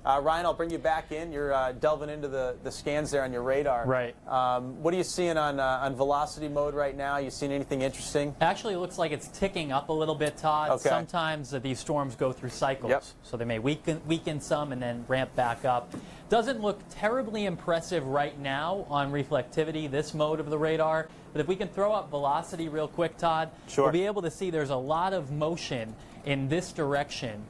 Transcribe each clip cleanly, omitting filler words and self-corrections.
Ryan, I'll bring you back in. You're delving into the scans there on your radar. Right. What are you seeing on velocity mode right now? You seen anything interesting? Actually, it looks like it's ticking up a little bit, Todd. Okay. Sometimes these storms go through cycles. Yep. So they may weaken some and then ramp back up. Doesn't look terribly impressive right now on reflectivity, this mode of the radar. But if we can throw up velocity real quick, Todd, sure, we'll be able to see there's a lot of motion in this direction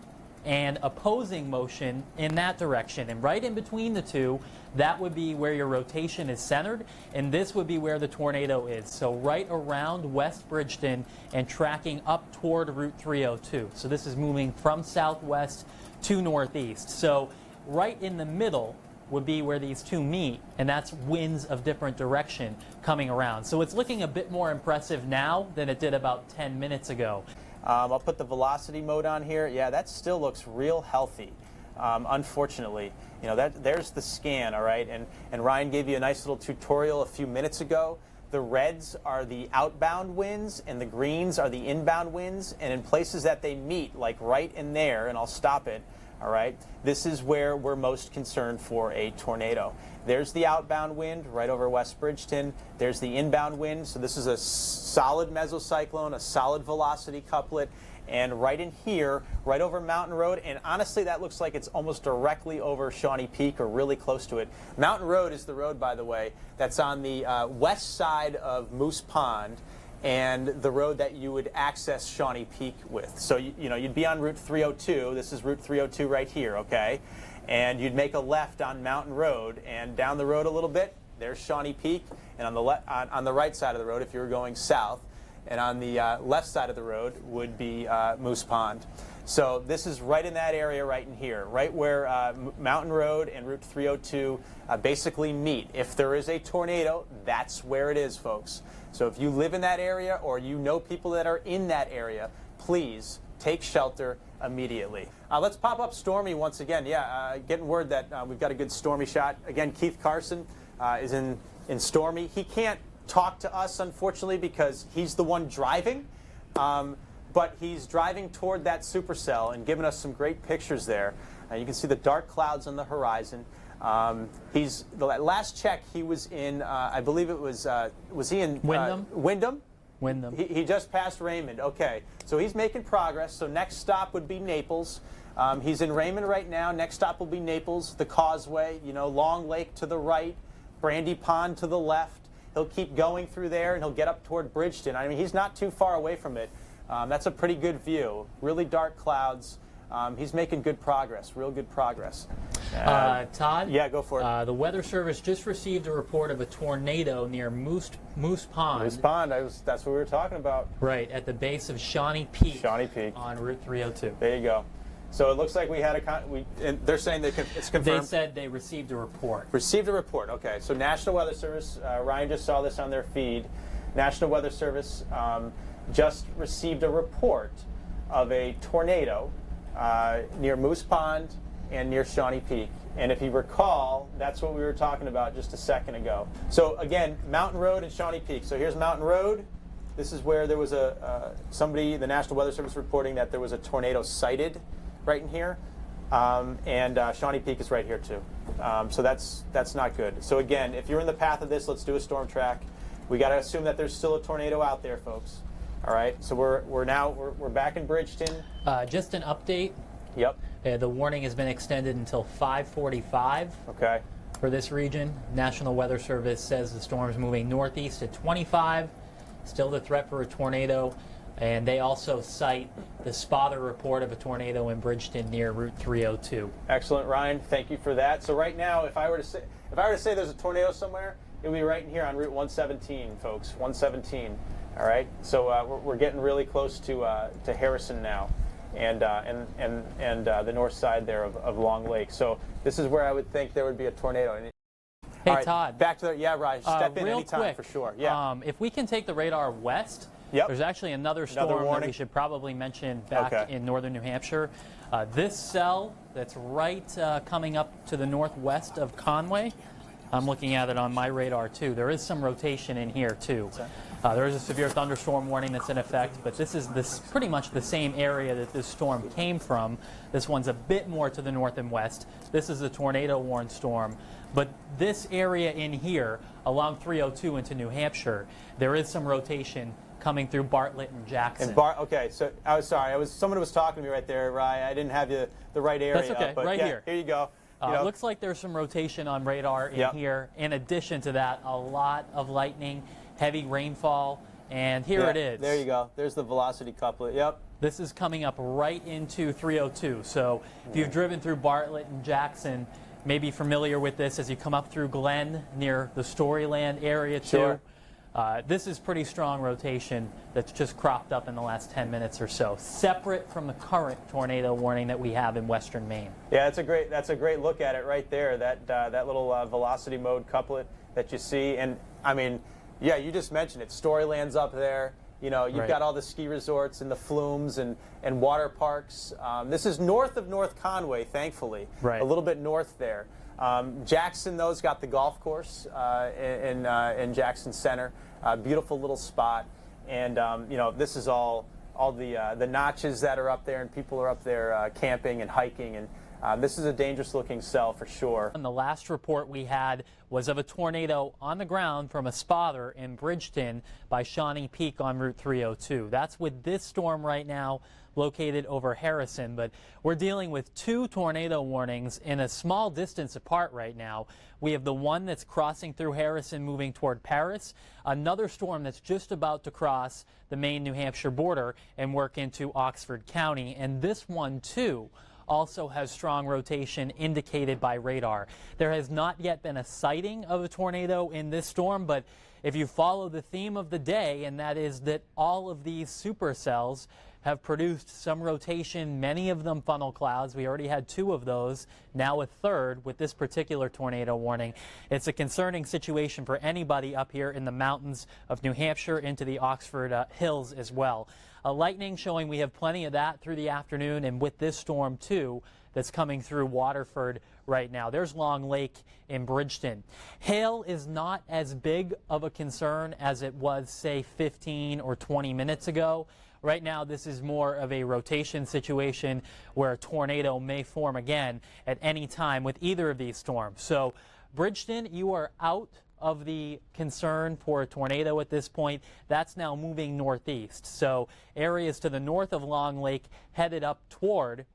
and opposing motion in that direction. And right in between the two, that would be where your rotation is centered, and this would be where the tornado is. So right around West Bridgeton and tracking up toward Route 302. So this is moving from southwest to northeast. So right in the middle would be where these two meet, and that's winds of different direction coming around. So it's looking a bit more impressive now than it did about 10 minutes ago. I'll put the velocity mode on here. Yeah, that still looks real healthy. Unfortunately, you know, there's the scan, all right? And Ryan gave you a nice little tutorial a few minutes ago. The reds are the outbound winds, and the greens are the inbound winds. And in places that they meet, like right in there, and I'll stop it, all right, this is where we're most concerned for a tornado. There's the outbound wind right over West Bridgeton. There's the inbound wind. So this is a solid mesocyclone, a solid velocity couplet. And right in here, right over Mountain Road, and honestly, that looks like it's almost directly over Shawnee Peak or really close to it. Mountain Road is the road, by the way, that's on the west side of Moose Pond, and the road that you would access Shawnee Peak with. So, you know, you'd be on Route 302. This is Route 302 right here, okay? And you'd make a left on Mountain Road, and down the road a little bit, there's Shawnee Peak, and on the right side of the road, if you were going south, and on the left side of the road would be Moose Pond. So this is right in that area right in here, right where Mountain Road and Route 302 basically meet. If there is a tornado, that's where it is, folks. So if you live in that area or you know people that are in that area, please take shelter immediately. Let's pop up Stormy once again. Yeah, getting word that we've got a good Stormy shot. Again, Keith Carson is in Stormy. He can't talk to us, unfortunately, because he's the one driving. But he's driving toward that supercell and giving us some great pictures there. You can see the dark clouds on the horizon. The last check, he was in, I believe it was he in Wyndham? Wyndham? Wyndham. He just passed Raymond. Okay, so he's making progress. So next stop would be Naples. He's in Raymond right now. Next stop will be Naples, the Causeway, you know, Long Lake to the right, Brandy Pond to the left. He'll keep going through there, and he'll get up toward Bridgeton. I mean, he's not too far away from it. That's a pretty good view. Really dark clouds. He's making good progress, real good progress. Todd? Yeah, go for it. The Weather Service just received a report of a tornado near Moose Pond. Moose Pond, that's what we were talking about. Right, at the base of Shawnee Peak. Shawnee Peak. On Route 302. There you go. So it looks like we had and they're saying it's confirmed. They said they received a report. Received a report, okay. So National Weather Service, Ryan just saw this on their feed. National Weather Service just received a report of a tornado near Moose Pond and near Shawnee Peak. And if you recall, that's what we were talking about just a second ago. So again, Mountain Road and Shawnee Peak. So here's Mountain Road. This is where there was the National Weather Service reporting that there was a tornado sighted right in here. And Shawnee Peak is right here too. So that's not good. So again, if you're in the path of this, let's do a storm track. We got to assume that there's still a tornado out there, folks. All right, so we're back in Bridgeton. Just an update. Yep. The warning has been extended until 5:45. Okay. For this region, National Weather Service says the storm is moving northeast at 25. Still the threat for a tornado, and they also cite the spotter report of a tornado in Bridgeton near Route 302. Excellent, Ryan. Thank you for that. So right now, if I were to say there's a tornado somewhere, it would be right in here on Route 117, folks. 117. All right, so we're getting really close to Harrison now, and the north side there of Long Lake. So this is where I would think there would be a tornado. Hey, all right, Todd. Back to Ryan. Step in real anytime quick, for sure. Yeah. If we can take the radar west, yep. There's actually another storm that we should probably mention back in northern New Hampshire. This cell that's right coming up to the northwest of Conway. I'm looking at it on my radar too. There is some rotation in here too. There is a severe thunderstorm warning that's in effect, but this is pretty much the same area that this storm came from. This one's a bit more to the north and west. This is a tornado-warned storm. But this area in here, along 302 into New Hampshire, there is some rotation coming through Bartlett and Jackson. Okay, so I was sorry. Someone was talking to me right there, Rye. I didn't have the right area. That's okay. Up, but right yeah, here. Here you go. Looks like there's some rotation on radar in here. In addition to that, a lot of lightning, heavy rainfall, and here it is. There you go. There's the velocity couplet. Yep. This is coming up right into 302. So if you've driven through Bartlett and Jackson, may be familiar with this as you come up through Glen near the Storyland area too. Sure. This is pretty strong rotation that's just cropped up in the last 10 minutes or so, separate from the current tornado warning that we have in western Maine. Yeah, that's a great look at it right there. That little velocity mode couplet that you see, and I mean, yeah, you just mentioned it. Storyland's up there. You know, you've got all the ski resorts and the flumes and water parks. This is north of North Conway, thankfully. Right. A little bit north there. Jackson, though's got the golf course in Jackson Center. Beautiful little spot. And, you know, this is all the notches that are up there, and people are up there camping and hiking. And this is a dangerous-looking cell for sure. And the last report we had was of a tornado on the ground from a spotter in Bridgeton by Shawnee Peak on Route 302. That's with this storm right now located over Harrison, but we're dealing with two tornado warnings in a small distance apart right now. We have the one that's crossing through Harrison moving toward Paris, another storm that's just about to cross the Maine-New Hampshire border and work into Oxford County, and this one too also has strong rotation indicated by radar. There has not yet been a sighting of a tornado in this storm, but if you follow the theme of the day, and that is that all of these supercells have produced some rotation, many of them funnel clouds. We already had two of those, now a third with this particular tornado warning. It's a concerning situation for anybody up here in the mountains of New Hampshire into the Oxford hills as well. Lightning showing we have plenty of that through the afternoon, and with this storm too that's coming through Waterford right now. There's Long Lake in Bridgeton. Hail is not as big of a concern as it was, say, 15 or 20 minutes ago. Right now, this is more of a rotation situation where a tornado may form again at any time with either of these storms. So, Bridgeton, you are out of the concern for a tornado at this point. That's now moving northeast. So, areas to the north of Long Lake headed up toward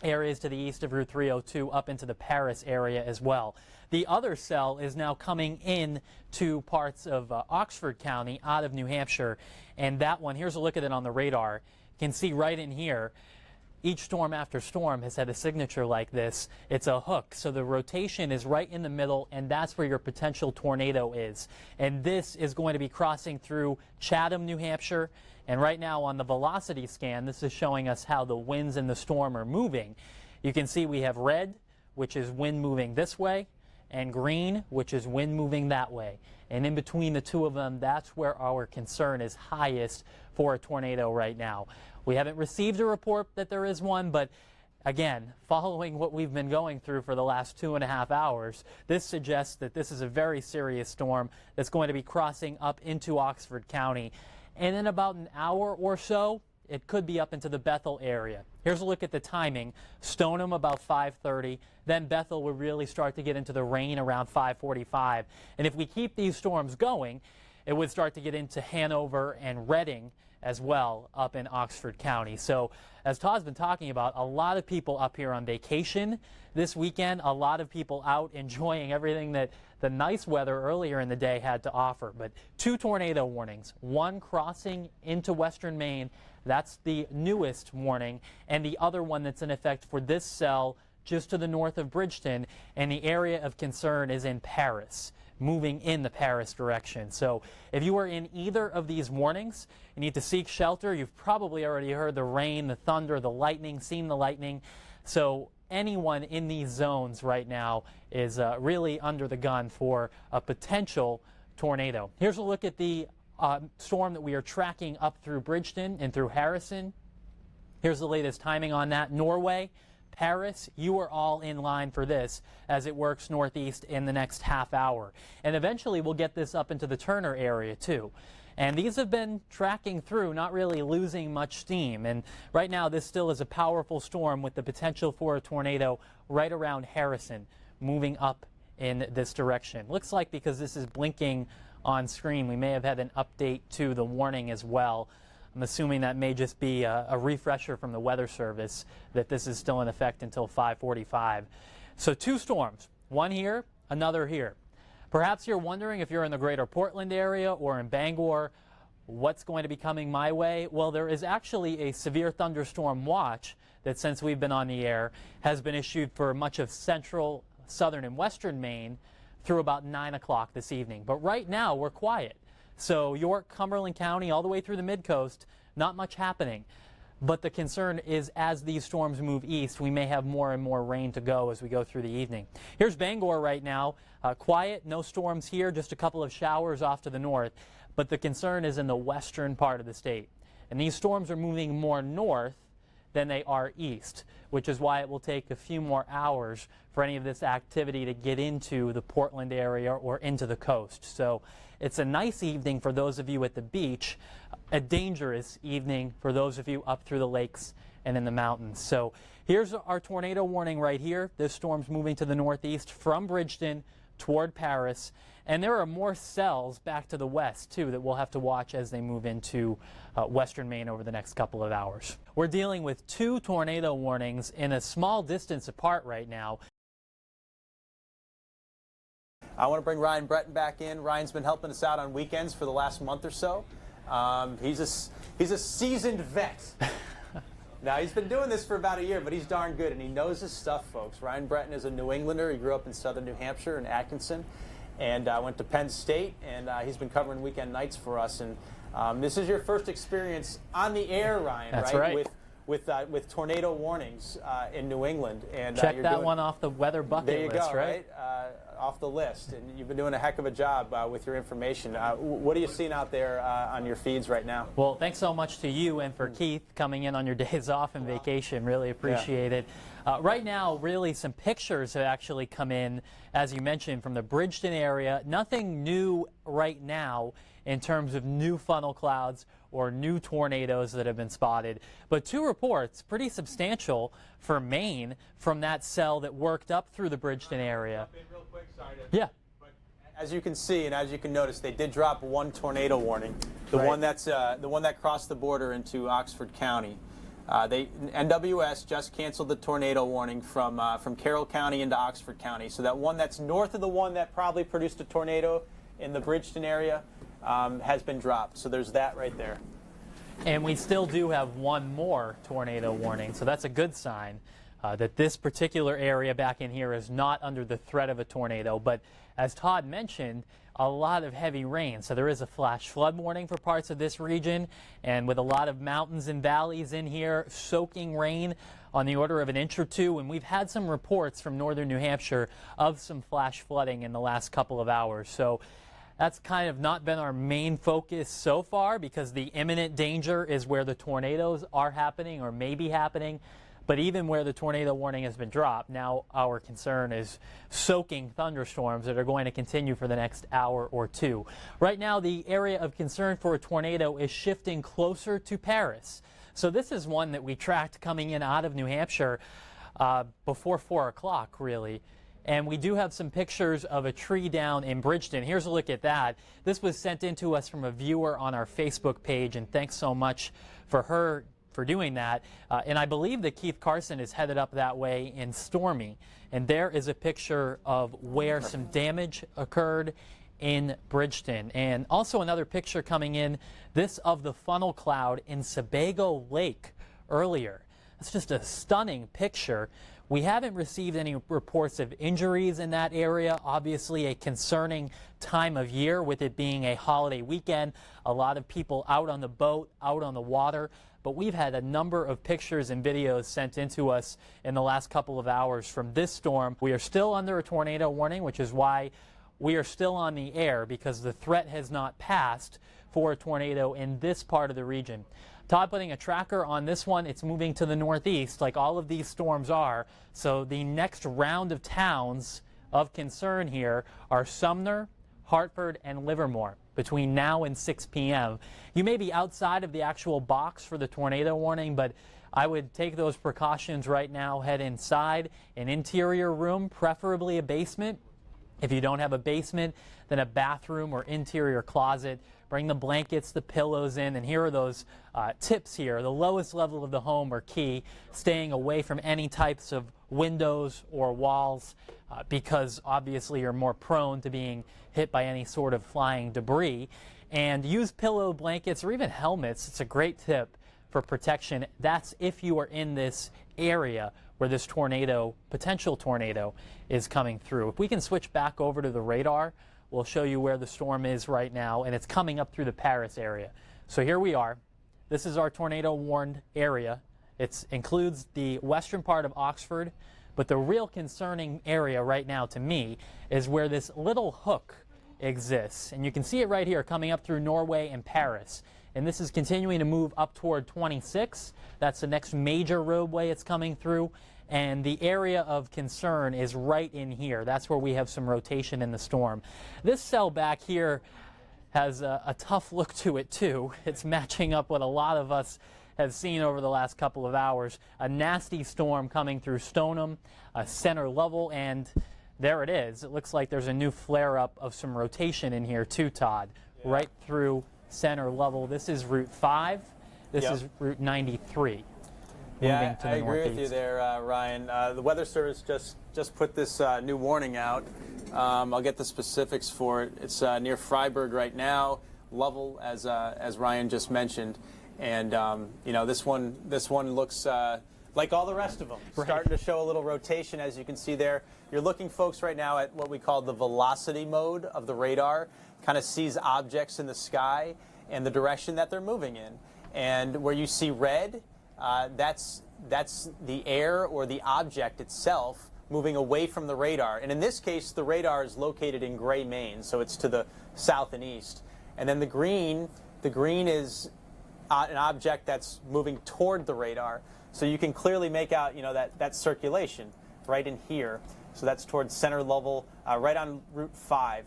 areas to the east of Route 302 up into the Paris area as well. The other cell is now coming in to parts of Oxford County out of New Hampshire, and that one, here's a look at it on the radar. You can see right in here, each storm after storm has had a signature like this. It's a hook, so the rotation is right in the middle, and that's where your potential tornado is. And this is going to be crossing through Chatham, New Hampshire. And right now on the velocity scan, this is showing us how the winds in the storm are moving. You can see we have red, which is wind moving this way, and green, which is wind moving that way. And in between the two of them, that's where our concern is highest for a tornado right now. We haven't received a report that there is one, but again, following what we've been going through for the last 2.5 hours, this suggests that this is a very serious storm that's going to be crossing up into Oxford County. And in about an hour or so, it could be up into the Bethel area. Here's a look at the timing. Stoneham about 5:30. Then Bethel will really start to get into the rain around 5:45. And if we keep these storms going, it would start to get into Hanover and Reading as well up in Oxford County. So as Todd's been talking about, a lot of people up here on vacation this weekend, a lot of people out enjoying everything that the nice weather earlier in the day had to offer. But two tornado warnings, one crossing into western Maine, that's the newest warning, and the other one that's in effect for this cell just to the north of Bridgeton, and the area of concern is in Paris, moving in the Paris direction. So if you are in either of these warnings, you need to seek shelter. You've probably already heard the rain, the thunder, the lightning, seen the lightning. So anyone in these zones right now is really under the gun for a potential tornado. Here's a look at the storm that we are tracking up through Bridgeton and through Harrison. Here's the latest timing on that. Norway, Paris, you are all in line for this as it works northeast in the next half hour. And eventually we'll get this up into the Turner area too. And these have been tracking through, not really losing much steam. And right now, this still is a powerful storm with the potential for a tornado right around Harrison, moving up in this direction. Looks like because this is blinking on screen, we may have had an update to the warning as well. I'm assuming that may just be a refresher from the Weather Service that this is still in effect until 5:45. So 2 storms, one here, another here. Perhaps you're wondering, if you're in the greater Portland area or in Bangor, what's going to be coming my way? Well, there is actually a severe thunderstorm watch that, since we've been on the air, has been issued for much of central, southern, and western Maine through about 9 o'clock this evening. But right now, we're quiet. So York, Cumberland County, all the way through the mid-coast, not much happening. But the concern is, as these storms move east, we may have more and more rain to go as we go through the evening. Here's Bangor right now. Quiet, no storms here, just a couple of showers off to the north. But the concern is in the western part of the state. And these storms are moving more north than they are east, which is why it will take a few more hours for any of this activity to get into the Portland area or into the coast. So it's a nice evening for those of you at the beach, a dangerous evening for those of you up through the lakes and in the mountains. So here's our tornado warning right here. This storm's moving to the northeast from Bridgeton toward Paris. And there are more cells back to the west, too, that we'll have to watch as they move into western Maine over the next couple of hours. We're dealing with 2 tornado warnings in a small distance apart right now. I want to bring Ryan Breton back in. Ryan's been helping us out on weekends for the last month or so. He's a seasoned vet. Now, he's been doing this for about a year, but he's darn good, and he knows his stuff, folks. Ryan Breton is a New Englander. He grew up in southern New Hampshire in Atkinson, and went to Penn State, and he's been covering weekend nights for us. And this is your first experience on the air, Ryan, That's right? With tornado warnings in New England. And check that one off the weather bucket there you list, go, right? Off the list. And you've been doing a heck of a job with your information. What are you seeing out there on your feeds right now? Well, thanks so much to you and for Keith coming in on your days off and vacation. Really appreciate it. Right now, really, some pictures have actually come in, as you mentioned, from the Bridgeton area. Nothing new right now in terms of new funnel clouds or new tornadoes that have been spotted. But 2 reports, pretty substantial for Maine, from that cell that worked up through the Bridgeton area. Yeah. As you can see and as you can notice, they did drop 1 tornado warning. The one that crossed the border into Oxford County. NWS just canceled the tornado warning from Carroll County into Oxford County. So that one that's north of the one that probably produced a tornado in the Bridgeton area has been dropped. So there's that right there. And we still do have 1 more tornado warning, so that's a good sign that this particular area back in here is not under the threat of a tornado. But as Todd mentioned, a lot of heavy rain. So there is a flash flood warning for parts of this region, and with a lot of mountains and valleys in here, soaking rain on the order of an inch or 2. And we've had some reports from northern New Hampshire of some flash flooding in the last couple of hours. So that's kind of not been our main focus so far, because the imminent danger is where the tornadoes are happening or may be happening. But even where the tornado warning has been dropped, now our concern is soaking thunderstorms that are going to continue for the next hour or 2. Right now, the area of concern for a tornado is shifting closer to Paris. So this is one that we tracked coming in out of New Hampshire before 4 o'clock, really. And we do have some pictures of a tree down in Bridgeton. Here's a look at that. This was sent in to us from a viewer on our Facebook page, and thanks so much for her for doing that. And I believe that Keith Carson is headed up that way in Stormy. And there is a picture of where some damage occurred in Bridgeton. And also another picture coming in, this of the funnel cloud in Sebago Lake earlier. That's just a stunning picture. We haven't received any reports of injuries in that area. Obviously a concerning time of year with it being a holiday weekend. A lot of people out on the boat, out on the water. But we've had a number of pictures and videos sent in to us in the last couple of hours from this storm. We are still under a tornado warning, which is why we are still on the air, because the threat has not passed for a tornado in this part of the region. Todd putting a tracker on this one. It's moving to the northeast like all of these storms are. So the next round of towns of concern here are Sumner, Hartford, and Livermore between now and 6 p.m. You may be outside of the actual box for the tornado warning, but I would take those precautions right now. Head inside an interior room, preferably a basement. If you don't have a basement, then a bathroom or interior closet. Bring the blankets, the pillows in, and here are those tips here. The lowest level of the home are key, staying away from any types of windows or walls because obviously you're more prone to being hit by any sort of flying debris. And use pillow blankets or even helmets. It's a great tip for protection. That's if you are in this area where this tornado, potential tornado, is coming through. If we can switch back over to the radar, we'll show you where the storm is right now, and it's coming up through the Paris area. So here we are. This is our tornado warned area. It includes the western part of Oxford, but the real concerning area right now to me is where this little hook exists. And you can see it right here coming up through Norway and Paris. And this is continuing to move up toward 26. That's the next major roadway it's coming through. And the area of concern is right in here. That's where we have some rotation in the storm. This cell back here has a tough look to it too. It's matching up what a lot of us have seen over the last couple of hours. A nasty storm coming through Stoneham, center level, and there it is. It looks like there's a new flare-up of some rotation in here too, Todd. Yeah. Right through center level. This is Route 5. This is Route 93. Yeah, I agree with you there, Ryan. The Weather Service just put this new warning out. I'll get the specifics for it. It's near Freiburg right now, Lovell, as Ryan just mentioned, and you know, this one looks like all the rest of them, starting to show a little rotation, as you can see there. You're looking, folks, right now at what we call the velocity mode of the radar. Kind of sees objects in the sky and the direction that they're moving in, and where you see red. That's the air or the object itself moving away from the radar. And in this case, the radar is located in Gray, Maine, so it's to the south and east. And then the green is an object that's moving toward the radar. So you can clearly make out, you know, that circulation right in here. So that's towards center level, right on Route 5.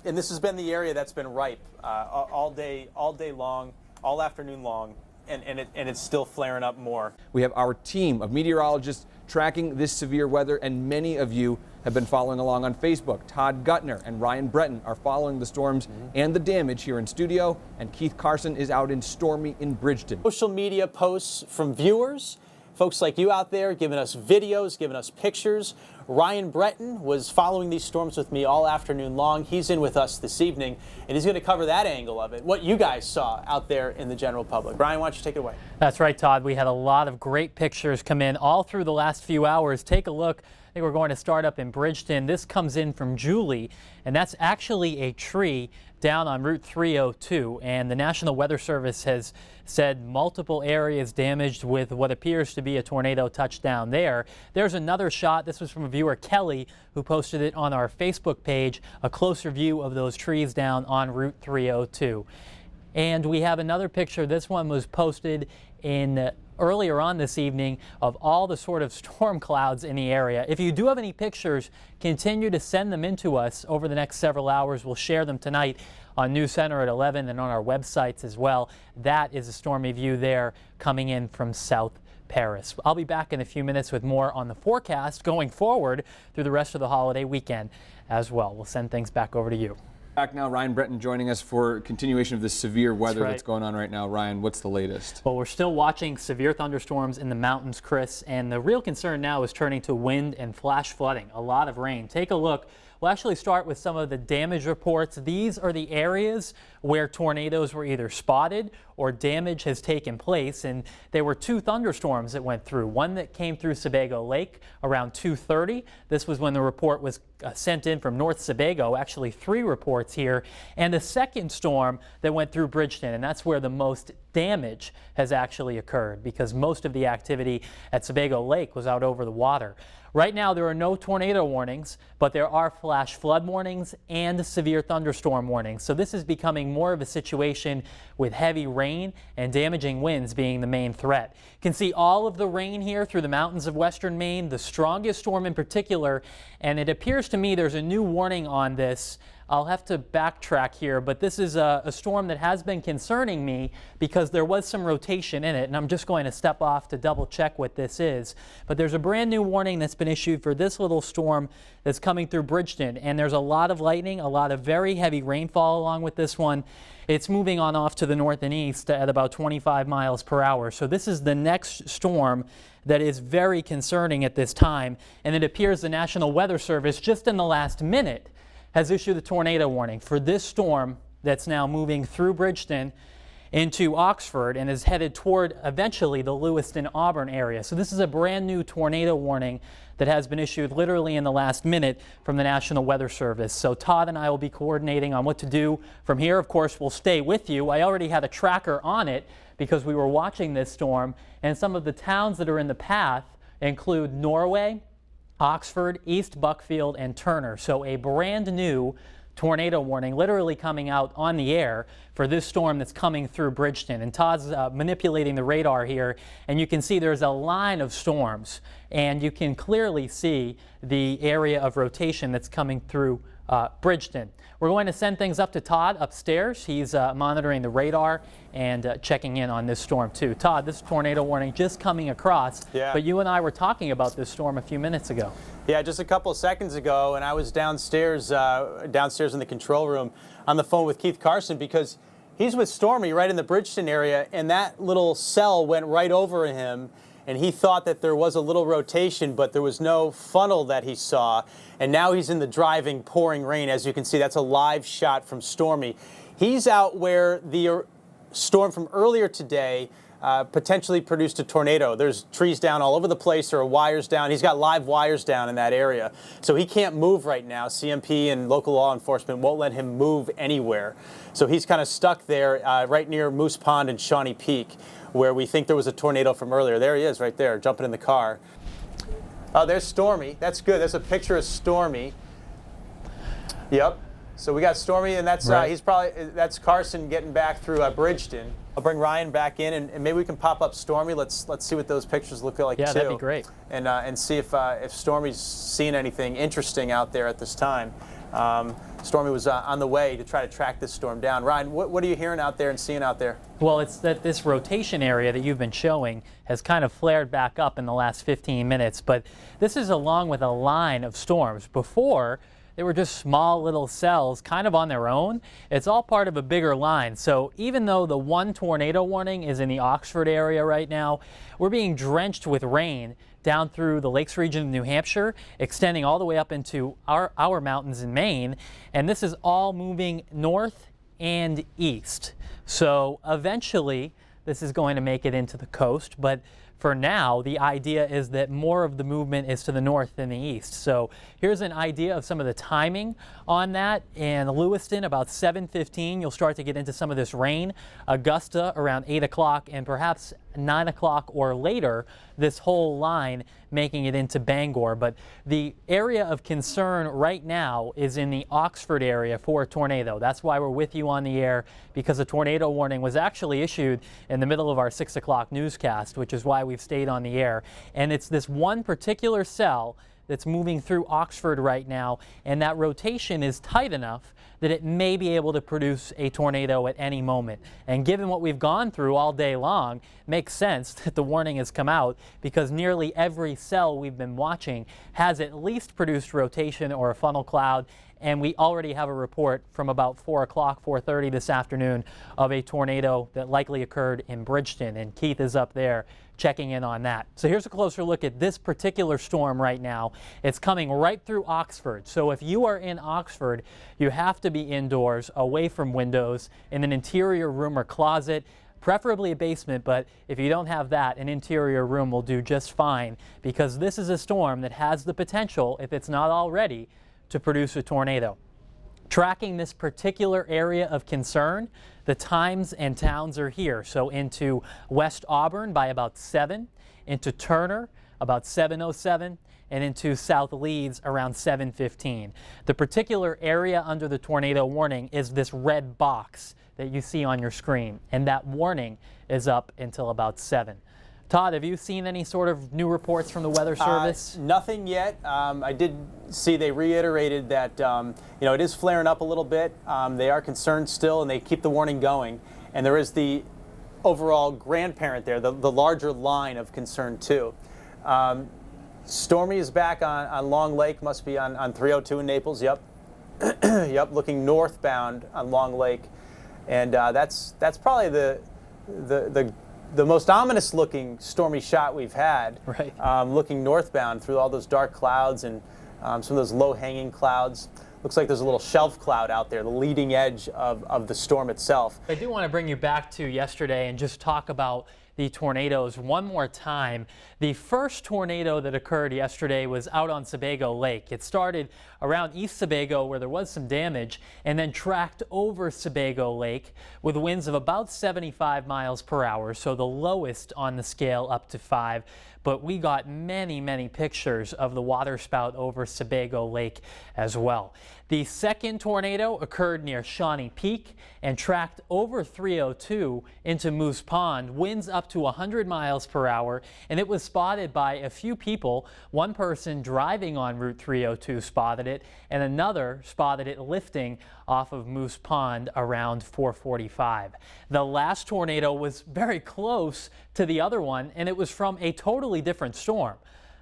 And this has been the area that's been ripe all day long, all afternoon long. And it's still flaring up more. We have our team of meteorologists tracking this severe weather, and many of you have been following along on Facebook. Todd Guttner and Ryan Breton are following the storms and the damage here in studio, and Keith Carson is out in Stormy in Bridgeton. Social media posts from viewers, folks like you out there giving us videos, giving us pictures. Ryan Breton was following these storms with me all afternoon long. He's in with us this evening, and he's going to cover that angle of it, what you guys saw out there in the general public. Ryan, why don't you take it away? That's right, Todd. We had a lot of great pictures come in all through the last few hours. Take a look. I think we're going to start up in Bridgeton. This comes in from Julie, and that's actually a tree down on Route 302. And the National Weather Service has said multiple areas damaged with what appears to be a tornado touchdown there. There's another shot. This was from a viewer, Kelly, who posted it on our Facebook page, a closer view of those trees down on Route 302. And we have another picture. This one was posted in earlier on this evening of all the sort of storm clouds in the area. If you do have any pictures, continue to send them in to us over the next several hours. We'll share them tonight on News Center at 11 and on our websites as well. That is a stormy view there coming in from South Paris. I'll be back in a few minutes with more on the forecast going forward through the rest of the holiday weekend as well. We'll send things back over to you. Back now, Ryan Breton joining us for continuation of this severe weather that's going on right now. Ryan, what's the latest? Well, we're still watching severe thunderstorms in the mountains, Chris, and the real concern now is turning to wind and flash flooding. A lot of rain. Take a look. We'll actually start with some of the damage reports. These are the areas where tornadoes were either spotted or damage has taken place, and there were two thunderstorms that went through. One that came through Sebago Lake around 2:30. This was when the report was sent in from North Sebago, actually 3 reports here, and the second storm that went through Bridgeton, and that's where the most damage has actually occurred because most of the activity at Sebago Lake was out over the water. Right now, there are no tornado warnings, but there are flash flood warnings and severe thunderstorm warnings. So this is becoming more of a situation with heavy rain and damaging winds being the main threat. You can see all of the rain here through the mountains of western Maine, the strongest storm in particular, and it appears to me there's a new warning on this I'll have to backtrack here, but this is a storm that has been concerning me because there was some rotation in it, and I'm just going to step off to double check what this is. But there's a brand new warning that's been issued for this little storm that's coming through Bridgeton, and there's a lot of lightning, a lot of very heavy rainfall along with this one. It's moving on off to the north and east at about 25 miles per hour. So this is the next storm that is very concerning at this time, and it appears the National Weather Service just in the last minute has issued a tornado warning for this storm that's now moving through Bridgeton into Oxford and is headed toward eventually the Lewiston-Auburn area. So this is a brand new tornado warning that has been issued literally in the last minute from the National Weather Service. So Todd and I will be coordinating on what to do from here. Of course, we'll stay with you. I already had a tracker on it because we were watching this storm, and some of the towns that are in the path include Norway, Oxford, East Buckfield, and Turner. So a brand new tornado warning literally coming out on the air for this storm that's coming through Bridgeton. And Todd's manipulating the radar here, and you can see there's a line of storms, and you can clearly see the area of rotation that's coming through Bridgeton. We're going to send things up to Todd upstairs. He's monitoring the radar and checking in on this storm too. Todd, this tornado warning just coming across, but you and I were talking about this storm a few minutes ago. Yeah, just a couple of seconds ago, and I was downstairs in the control room on the phone with Keith Carson because he's with Stormy right in the Bridgeton area, and that little cell went right over him, and he thought that there was a little rotation, but there was no funnel that he saw. And now he's in the driving, pouring rain. As you can see, that's a live shot from Stormy. He's out where the storm from earlier today potentially produced a tornado. There's trees down all over the place. There are wires down. He's got live wires down in that area. So he can't move right now. CMP and local law enforcement won't let him move anywhere. So he's kind of stuck there right near Moose Pond and Shawnee Peak, where we think there was a tornado from earlier. There he is right there, jumping in the car. Oh, there's Stormy. That's good. There's a picture of Stormy. Yep. So we got Stormy, and that's that's Carson getting back through Bridgeton. I'll bring Ryan back in, and maybe we can pop up Stormy. Let's see what those pictures look like too. Yeah, that'd be great. And see if Stormy's seen anything interesting out there at this time. Stormy was on the way to try to track this storm down. Ryan, what are you hearing out there and seeing out there? Well, it's that this rotation area that you've been showing has kind of flared back up in the last 15 minutes, but this is along with a line of storms. Before, they were just small little cells kind of on their own. It's all part of a bigger line. So even though the one tornado warning is in the Oxford area right now, we're being drenched with rain down through the Lakes region of New Hampshire, extending all the way up into our mountains in Maine. And this is all moving north and east. So eventually this is going to make it into the coast, but for now, the idea is that more of the movement is to the north than the east. So here's an idea of some of the timing on that. In Lewiston, about 7:15, you'll start to get into some of this rain. Augusta, around 8 o'clock, and perhaps 9 o'clock or later, this whole line making it into Bangor. But the area of concern right now is in the Oxford area for a tornado. That's why we're with you on the air, because a tornado warning was actually issued in the middle of our 6 o'clock newscast, which is why we've stayed on the air. And it's this one particular cell that's moving through Oxford right now, and that rotation is tight enough that it may be able to produce a tornado at any moment. And given what we've gone through all day long, it makes sense that the warning has come out, because nearly every cell we've been watching has at least produced rotation or a funnel cloud. And we already have a report from about 4 o'clock, 4:30 this afternoon of a tornado that likely occurred in Bridgeton, and Keith is up there checking in on that. So here's a closer look at this particular storm right now. It's coming right through Oxford. So if you are in Oxford, you have to be indoors, away from windows, in an interior room or closet, preferably a basement, but if you don't have that, an interior room will do just fine, because this is a storm that has the potential, if it's not already, to produce a tornado. Tracking this particular area of concern, the times and towns are here. So into West Auburn by about 7, into Turner about 7:07, and into South Leeds around 7:15. The particular area under the tornado warning is this red box that you see on your screen, and that warning is up until about 7. Todd, have you seen any sort of new reports from the Weather Service? Nothing yet. I did see they reiterated that it is flaring up a little bit. They are concerned still, and they keep the warning going. And there is the overall grandparent there, the larger line of concern too. Stormy is back on Long Lake, must be on 302 in Naples. Yep, yep, looking northbound on Long Lake, and that's probably the most ominous looking stormy shot we've had. Right. Looking northbound through all those dark clouds and some of those low hanging clouds. Looks like there's a little shelf cloud out there, the leading edge of the storm itself. I do want to bring you back to yesterday and just talk about the tornadoes one more time. The first tornado that occurred yesterday was out on Sebago Lake. It started around East Sebago where there was some damage and then tracked over Sebago Lake with winds of about 75 miles per hour, so the lowest on the scale up to 5. But we got many pictures of the waterspout over Sebago Lake as well. The second tornado occurred near Shawnee Peak and tracked over 302 into Moose Pond, winds up to 100 miles per hour, and it was spotted by a few people. One person driving on Route 302 spotted it, and another spotted it lifting off of Moose Pond around 4:45. The last tornado was very close to the other one, and it was from a totally different storm.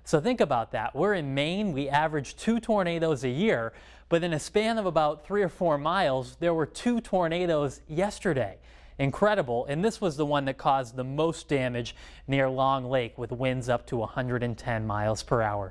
So think about that. We're in Maine. We average 2 tornadoes a year, but in a span of about 3 or 4 miles, there were 2 tornadoes yesterday. Incredible. And this was the one that caused the most damage near Long Lake with winds up to 110 miles per hour.